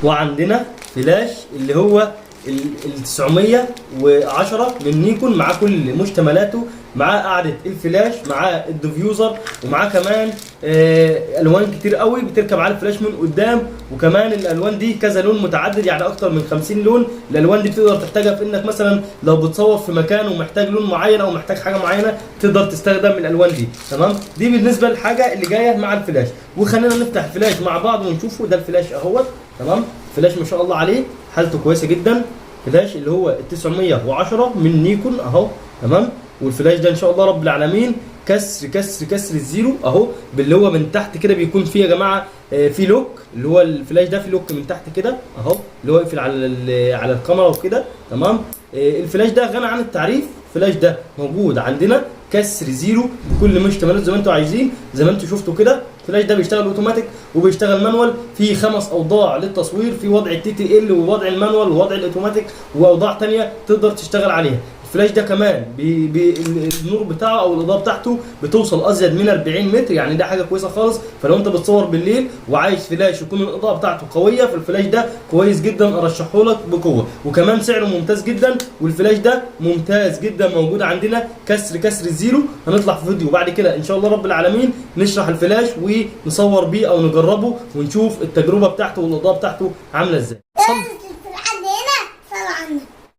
وعندنا فلاش اللي هو ال 910 من نيكون، مع كل مشتملاته، مع قاعده الفلاش، مع الديفيوزر، ومعاه كمان الوان كتير قوي بتركب على الفلاش من قدام. وكمان الالوان دي كذا لون متعدد، يعني اكتر من 50 لون. الالوان دي بتقدر تحتاجها في انك مثلا لو بتصور في مكان ومحتاج لون معين او محتاج حاجه معينه تقدر تستخدم الالوان دي. تمام، دي بالنسبه للحاجه اللي جايه مع الفلاش. وخلينا نفتح الفلاش مع بعض ونشوفه. ده الفلاش اهوت. تمام، فلاش ما شاء الله عليه، حالته كويسه جدا. فلاش اللي هو ال 910 من نيكون اهو. تمام، والفلاش ده ان شاء الله رب العالمين كسر كسر كسر الزيرو اهو، باللي هو من تحت كده بيكون فيه يا جماعه في لوك. اللي هو الفلاش ده في لوك من تحت كده اهو، اللي هو يقفل على الكاميرا وكده. تمام، الفلاش ده غني عن التعريف. الفلاش ده موجود عندنا كسر زيرو بكل مشتملاته زي ما انتم عايزين، زي ما انتم شفتوا كده. الفلاش ده بيشتغل اوتوماتيك وبيشتغل مانوال، في 5 اوضاع للتصوير، في وضع التي تي ال ووضع المانوال ووضع الاوتوماتيك واوضاع ثانيه تقدر تشتغل عليها. الفلاش ده كمان النور بتاعه او الاضاءه بتاعته بتوصل ازيد من 40 متر، يعني ده حاجه كويسه خالص. فلو انت بتصور بالليل وعايز فلاش يكون الاضاءه بتاعته قويه، فالفلاش ده كويس جدا، ارشحه لك بقوه. وكمان سعره ممتاز جدا، والفلاش ده ممتاز جدا موجود عندنا كسر كسر الزيرو. هنطلع في فيديو بعد كده ان شاء الله رب العالمين نشرح الفلاش ونصور بيه او نجربه ونشوف التجربه بتاعته والاضاءه بتاعته عامله ازاي.